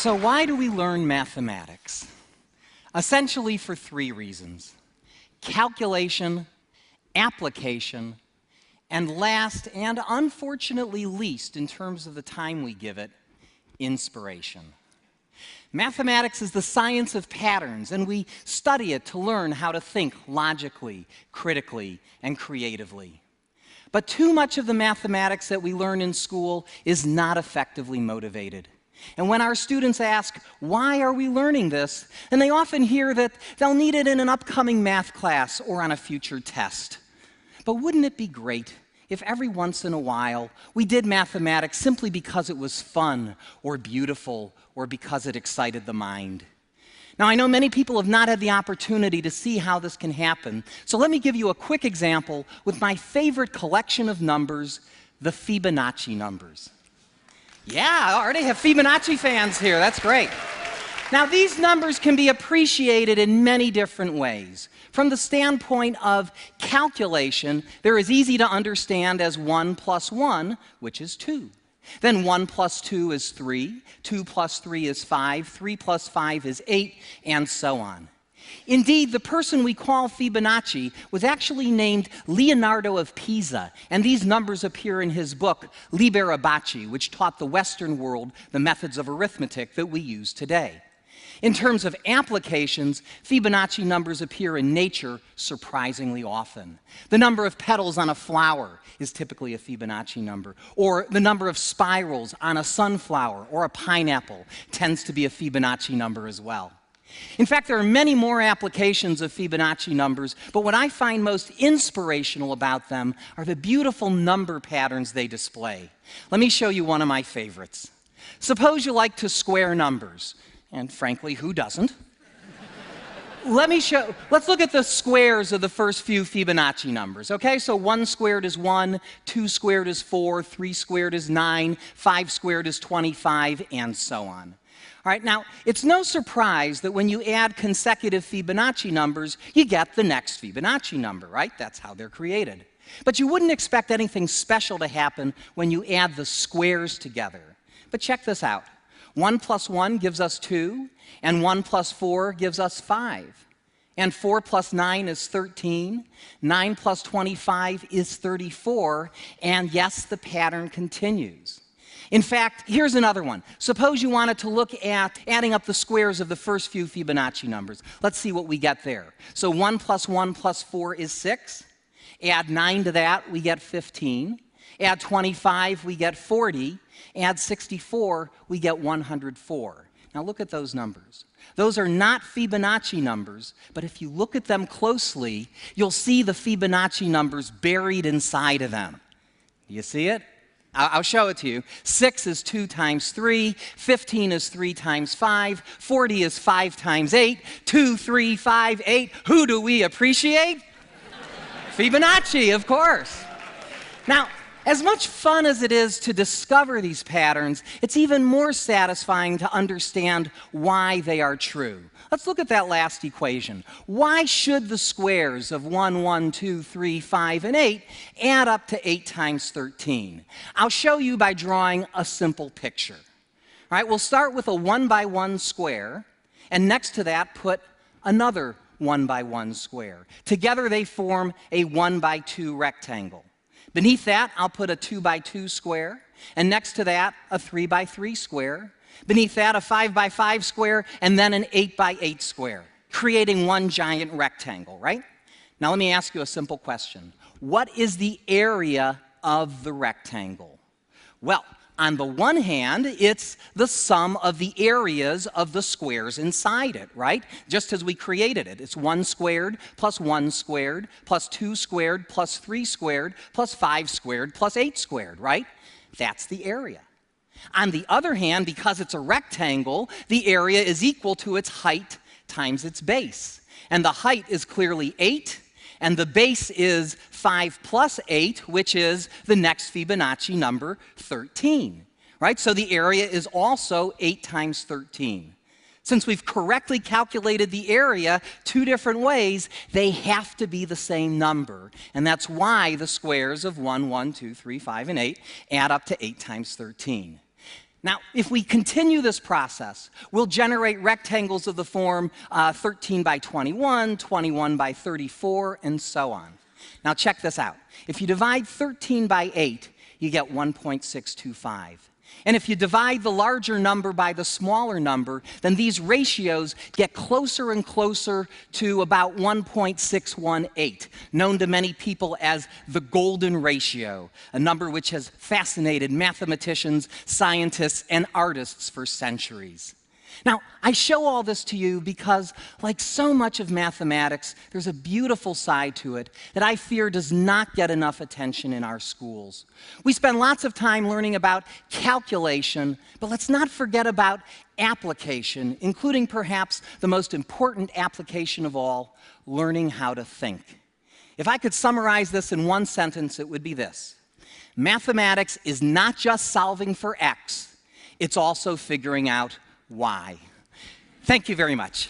So why do we learn mathematics? Essentially for three reasons: calculation, application, and last, and unfortunately least in terms of the time we give it, inspiration. Mathematics is the science of patterns, and we study it to learn how to think logically, critically, and creatively. But too much of the mathematics that we learn in school is not effectively motivated. And when our students ask, why are we learning this? And they often hear that they'll need it in an upcoming math class or on a future test. But wouldn't it be great if every once in a while we did mathematics simply because it was fun or beautiful or because it excited the mind? Now, I know many people have not had the opportunity to see how this can happen, so let me give you a quick example with my favorite collection of numbers, the Fibonacci numbers. Yeah, I already have Fibonacci fans here. That's great. Now, these numbers can be appreciated in many different ways. From the standpoint of calculation, they're as easy to understand as 1 plus 1, which is 2. Then 1 plus 2 is 3, 2 plus 3 is 5, 3 plus 5 is 8, and so on. Indeed, the person we call Fibonacci was actually named Leonardo of Pisa, and these numbers appear in his book, Liber Abaci, which taught the Western world the methods of arithmetic that we use today. In terms of applications, Fibonacci numbers appear in nature surprisingly often. The number of petals on a flower is typically a Fibonacci number, or the number of spirals on a sunflower or a pineapple tends to be a Fibonacci number as well. In fact, there are many more applications of Fibonacci numbers, but what I find most inspirational about them are the beautiful number patterns they display. Let me show you one of my favorites. Suppose you like to square numbers, and frankly, who doesn't? Let's look at the squares of the first few Fibonacci numbers, okay? So 1 squared is 1, 2 squared is 4, 3 squared is 9, 5 squared is 25, and so on. All right, now, it's no surprise that when you add consecutive Fibonacci numbers, you get the next Fibonacci number, right? That's how they're created. But you wouldn't expect anything special to happen when you add the squares together. But check this out. 1 plus 1 gives us 2, and 1 plus 4 gives us 5. And 4 plus 9 is 13, 9 plus 25 is 34, and yes, the pattern continues. In fact, here's another one. Suppose you wanted to look at adding up the squares of the first few Fibonacci numbers. Let's see what we get there. So 1 plus 1 plus 4 is 6. Add 9 to that, we get 15. Add 25, we get 40. Add 64, we get 104. Now look at those numbers. Those are not Fibonacci numbers, but if you look at them closely, you'll see the Fibonacci numbers buried inside of them. Do you see it? I'll show it to you. 6 is 2 times 3, 15 is 3 times 5, 40 is 5 times 8, 2, 3, 5, 8. Who do we appreciate? Fibonacci, of course. Now, as much fun as it is to discover these patterns, it's even more satisfying to understand why they are true. Let's look at that last equation. Why should the squares of 1, 1, 2, 3, 5, and 8 add up to 8 times 13? I'll show you by drawing a simple picture. All right, we'll start with a 1 by 1 square, and next to that put another 1 by 1 square. Together they form a 1 by 2 rectangle. Beneath that, I'll put a 2 by 2 square, and next to that, a 3 by 3 square. Beneath that, a 5 by 5 square, and then an 8 by 8 square, creating one giant rectangle, right? Now let me ask you a simple question. What is the area of the rectangle? Well, on the one hand, it's the sum of the areas of the squares inside it, right? Just as we created it. It's 1 squared plus 1 squared plus 2 squared plus 3 squared plus 5 squared plus 8 squared, right? That's the area. On the other hand, because it's a rectangle, the area is equal to its height times its base. And the height is clearly 8, and the base is 5 plus 8, which is the next Fibonacci number, 13. Right? So the area is also 8 times 13. Since we've correctly calculated the area 2 different ways, they have to be the same number. And that's why the squares of 1, 1, 2, 3, 5, and 8 add up to 8 times 13. Now, if we continue this process, we'll generate rectangles of the form 13 by 21, 21 by 34, and so on. Now, check this out. If you divide 13 by 8, you get 1.625. And if you divide the larger number by the smaller number, then these ratios get closer and closer to about 1.618, known to many people as the golden ratio, a number which has fascinated mathematicians, scientists, and artists for centuries. Now, I show all this to you because, like so much of mathematics, there's a beautiful side to it that I fear does not get enough attention in our schools. We spend lots of time learning about calculation, but let's not forget about application, including perhaps the most important application of all, learning how to think. If I could summarize this in one sentence, it would be this: mathematics is not just solving for X, it's also figuring out why. Thank you very much.